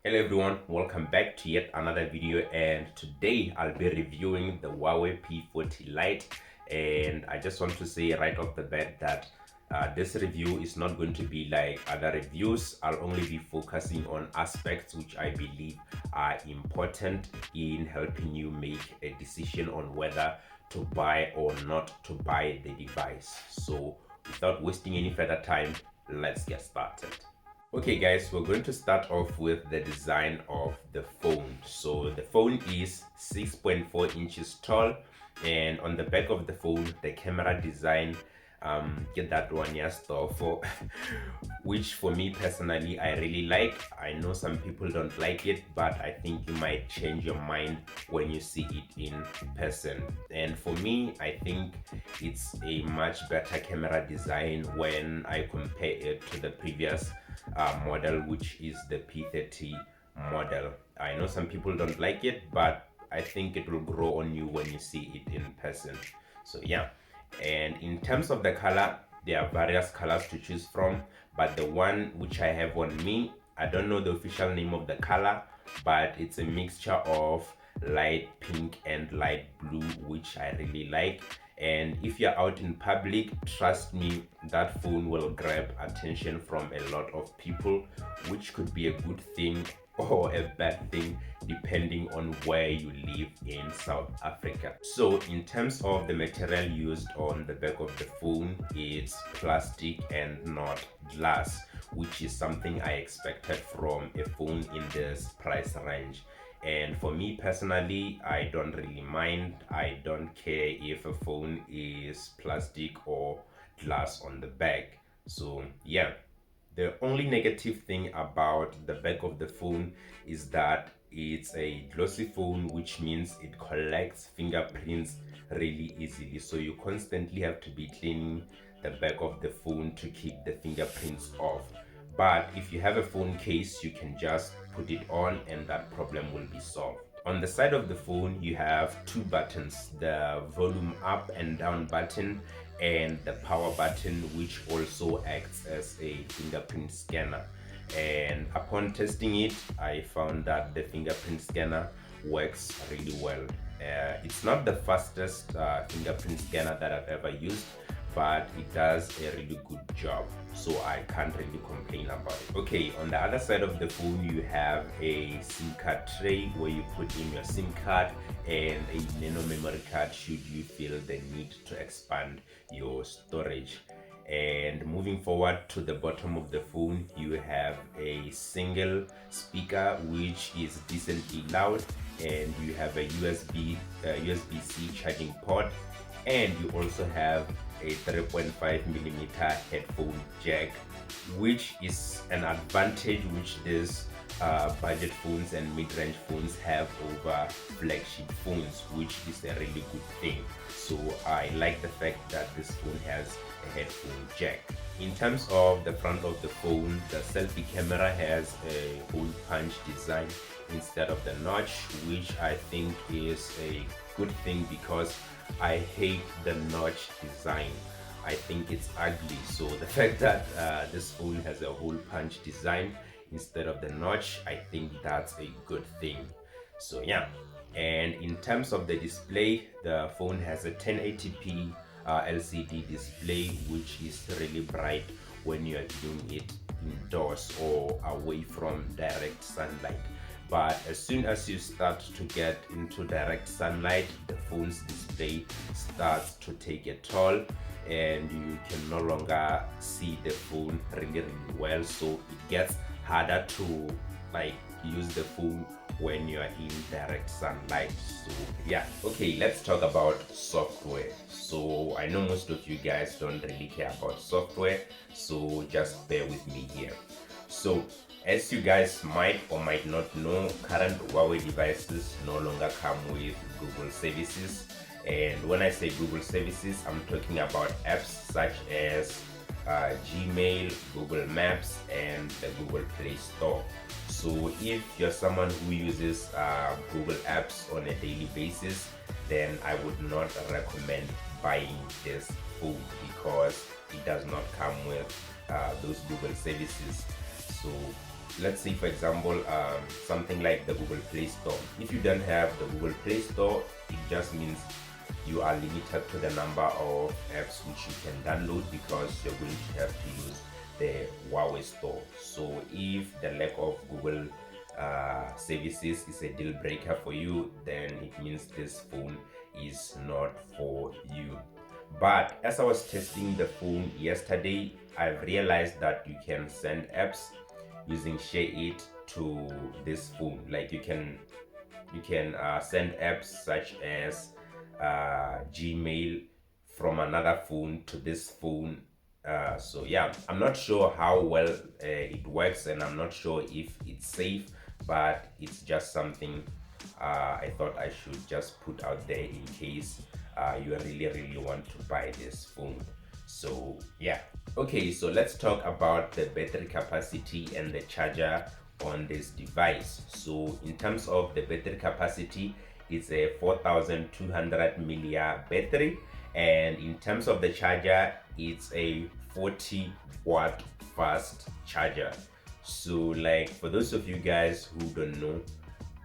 Hello everyone, welcome back to yet another video, and today I'll be reviewing the Huawei P40 Lite. And I just want to say right off the bat that this review is not going to be like other reviews. I'll only be focusing on aspects which I believe are important in helping you make a decision on whether to buy or not to buy the device. So without wasting any further time, let's get started. Okay guys, we're going to start off with the design of the phone. So the phone is 6.4 inches tall, and on the back of the phone, the camera design, get that one year store for which for me personally I really like. I know some people don't like it, but I think you might change your mind when you see it in person. And for me, I think it's a much better camera design when I compare it to the previous model, which is the P30 model. I know some people don't like it, but I think it will grow on you when you see it in person. So yeah, and in terms of the color, there are various colors to choose from, but the one which I have on me, I don't know the official name of the color, but it's a mixture of light pink and light blue, which I really like. And if you're out in public, trust me, that phone will grab attention from a lot of people, which could be a good thing or a bad thing depending on where you live in South Africa. So in terms of the material used on the back of the phone, it's plastic and not glass, which is something I expected from a phone in this price range. And for me personally, I don't really mind. I don't care if a phone is plastic or glass on the back. So yeah, the only negative thing about the back of the phone is that it's a glossy phone, which means it collects fingerprints really easily. So you constantly have to be cleaning the back of the phone to keep the fingerprints off. But if you have a phone case, you can just put it on and that problem will be solved. On the side of the phone, you have two buttons, the volume up and down button and the power button, which also acts as a fingerprint scanner. And upon testing it, I found that the fingerprint scanner works really well. It's not the fastest fingerprint scanner that I've ever used, but it does a really good job, so I can't really complain about it. Okay, on the other side of the phone, you have a SIM card tray where you put in your SIM card and a nano memory card should you feel the need to expand your storage. And moving forward to the bottom of the phone, you have a single speaker which is decently loud, and you have a USB-C charging port, and you also have a 3.5mm headphone jack, which is an advantage which these budget phones and mid-range phones have over flagship phones, which is a really good thing. So I like the fact that this phone has a headphone jack. In terms of the front of the phone, the selfie camera has a hole punch design instead of the notch, which I think is a good thing because I hate the notch design. I think it's ugly. So the fact that this phone has a hole punch design instead of the notch, I think that's a good thing. So yeah, and in terms of the display, the phone has a 1080p LCD display, which is really bright when you are doing it indoors or away from direct sunlight. But as soon as you start to get into direct sunlight, the phone's display starts to take a toll and you can no longer see the phone really well. So it gets harder to like use the phone when you are in direct sunlight. So yeah, okay, let's talk about software. So I know most of you guys don't really care about software, so just bear with me here. So as you guys might or might not know, current Huawei devices no longer come with Google services. And when I say Google services, I'm talking about apps such as Gmail, Google Maps, and the Google Play Store. So if you're someone who uses Google apps on a daily basis, then I would not recommend buying this phone because it does not come with those Google services. So let's say for example something like the Google Play Store. If you don't have the Google Play Store, it just means you are limited to the number of apps which you can download, because you're going to have to use the Huawei store. So if the lack of Google services is a deal breaker for you, then it means this phone is not for you. But as I was testing the phone yesterday, I've realized that you can send apps using Share It to this phone. Like you can send apps such as Gmail from another phone to this phone. So yeah, I'm not sure how well it works, and I'm not sure if it's safe, but it's just something I thought I should just put out there in case you really want to buy this phone. So yeah, okay, so let's talk about the battery capacity and the charger on this device. So in terms of the battery capacity, it's a 4200 milliamp battery, and in terms of the charger, it's a 40-watt fast charger. So like for those of you guys who don't know,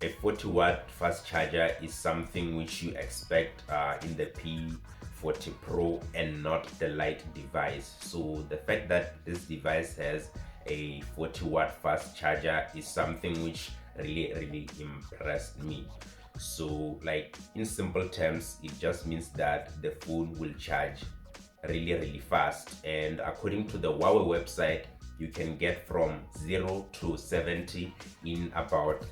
a 40-watt fast charger is something which you expect in the P40 Pro and not the Lite device. So the fact that this device has a 40-watt fast charger is something which really impressed me. So like in simple terms, it just means that the phone will charge really fast, and according to the Huawei website, you can get from 0 to 70 in about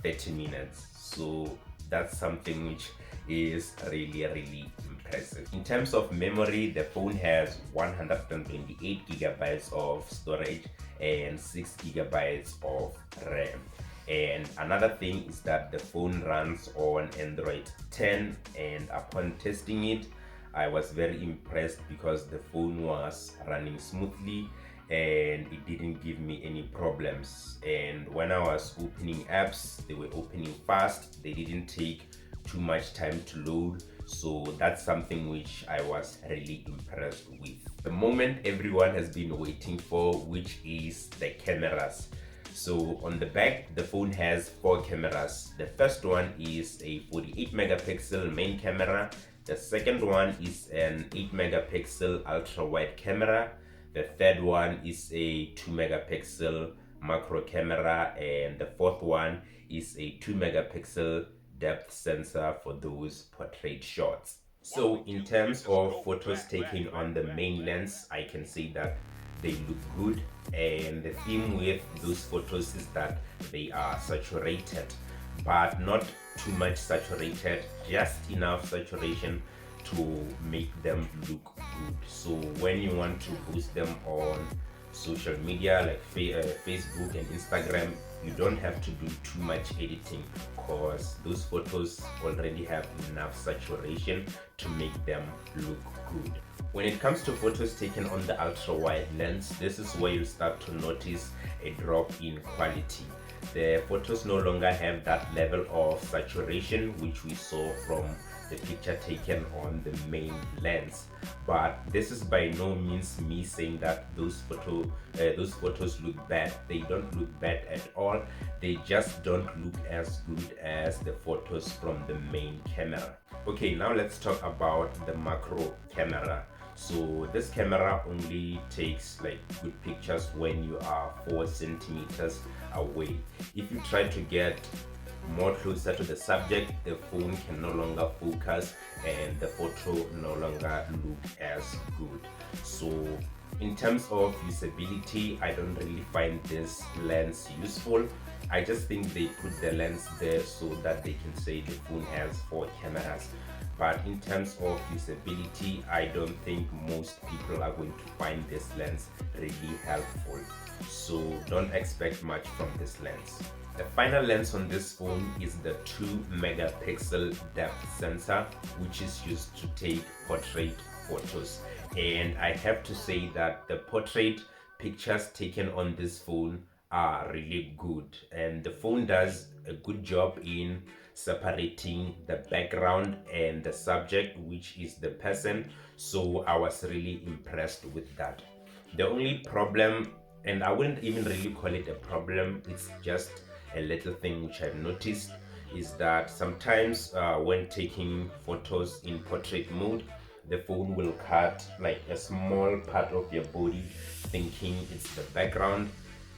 30 minutes. So that's something which is really impressive. In terms of memory, the phone has 128 gigabytes of storage and 6 gigabytes of RAM. And another thing is that the phone runs on Android 10, and upon testing it, I was very impressed because the phone was running smoothly and it didn't give me any problems. And when I was opening apps, they were opening fast, they didn't take too much time to load. So that's something which I was really impressed with. The moment everyone has been waiting for, which is the cameras. So on the back, the phone has 4 cameras. The first one is a 48 megapixel main camera. The second one is an 8 megapixel ultra wide camera. The third one is a 2 megapixel macro camera, and the fourth one is a 2 megapixel depth sensor for those portrait shots. So in terms of photos taken on the main lens, I can say that they look good, and the theme with those photos is that they are saturated, but not too much saturated, just enough saturation to make them look good. So when you want to post them on social media like Facebook and Instagram, you don't have to do too much editing, because those photos already have enough saturation to make them look good. When it comes to photos taken on the ultra wide lens, this is where you start to notice a drop in quality. The photos no longer have that level of saturation which we saw from the picture taken on the main lens. But this is by no means me saying that those photos look bad. They don't look bad at all. They just don't look as good as the photos from the main camera. Okay, now let's talk about the macro camera. So this camera only takes like good pictures when you are 4 centimeters away. If you try to get more closer to the subject, the phone can no longer focus and the photo no longer look as good. So in terms of usability, I don't really find this lens useful. I just think they put the lens there so that they can say the phone has 4 cameras. But in terms of usability, I don't think most people are going to find this lens really helpful. So don't expect much from this lens. The final lens on this phone is the 2 megapixel depth sensor, which is used to take portrait photos. And I have to say that the portrait pictures taken on this phone are really good, and the phone does a good job in separating the background and the subject, which is the person. So I was really impressed with that. The only problem and I wouldn't even really call it a problem. It's just a little thing which I've noticed is that sometimes when taking photos in portrait mode, the phone will cut like a small part of your body, thinking it's the background.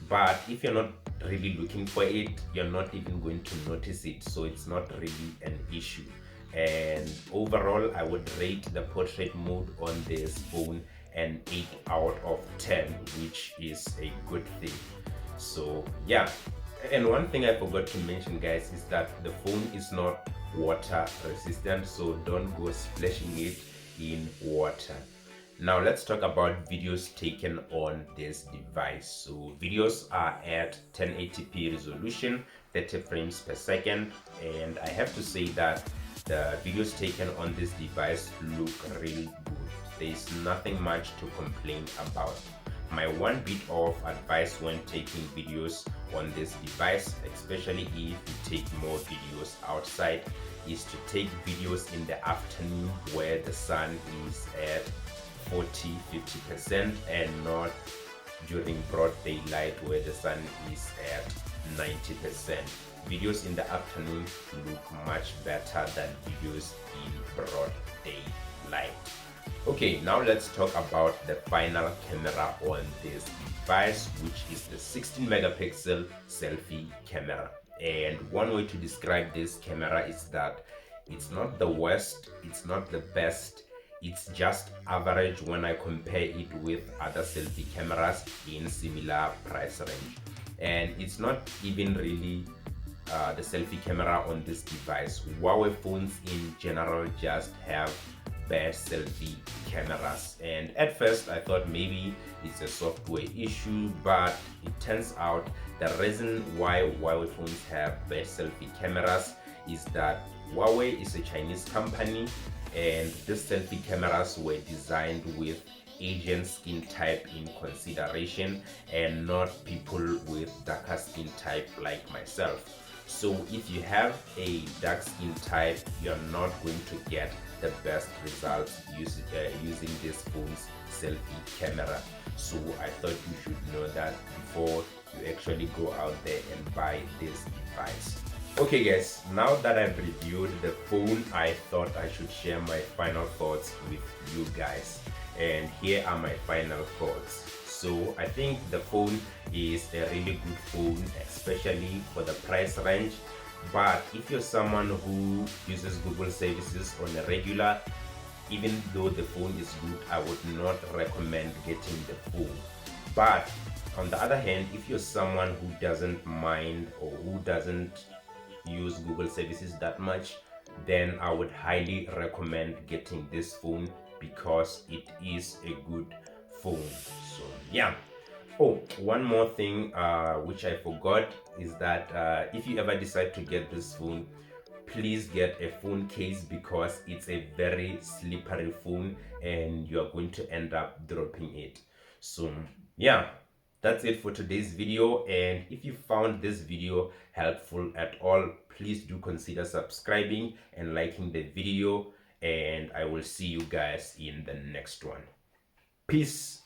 But if you're not really looking for it, you're not even going to notice it, so it's not really an issue. And overall, I would rate the portrait mode on this phone an 8 out of 10, which is a good thing. So yeah, and one thing I forgot to mention, guys, is that the phone is not water resistant, so don't go splashing it in water. Now let's talk about videos taken on this device. So videos are at 1080p resolution, 30 frames per second, and I have to say that the videos taken on this device look really good. There is nothing much to complain about. My one bit of advice when taking videos on this device, especially if you take more videos outside, is to take videos in the afternoon where the sun is at 40-50% and not during broad daylight where the sun is at 90%. Videos in the afternoon look much better than videos in broad daylight. Okay, now let's talk about the final camera on this device, which is the 16 megapixel selfie camera. And one way to describe this camera is that it's not the worst, it's not the best, it's just average when I compare it with other selfie cameras in similar price range. And it's not even really the selfie camera on this device. Huawei phones in general just have bad selfie cameras, and at first I thought maybe it's a software issue, but it turns out the reason why Huawei phones have bad selfie cameras is that Huawei is a Chinese company, and these selfie cameras were designed with Asian skin type in consideration and not people with darker skin type like myself. So if you have a dark skin type, you're not going to get the best results using this phone's selfie camera. So I thought you should know that before you actually go out there and buy this device. Okay guys, now that I've reviewed the phone, I thought I should share my final thoughts with you guys. And here are my final thoughts. So I think the phone is a really good phone, especially for the price range. But if you're someone who uses Google services on a regular, even though the phone is good, I would not recommend getting the phone. But on the other hand, if you're someone who doesn't mind or who doesn't use Google services that much, then I would highly recommend getting this phone because it is a good phone. So yeah. Oh, one more thing which I forgot is that if you ever decide to get this phone, please get a phone case because it's a very slippery phone and you are going to end up dropping it. So yeah, that's it for today's video, and if you found this video helpful at all, please do consider subscribing and liking the video, and I will see you guys in the next one. Peace.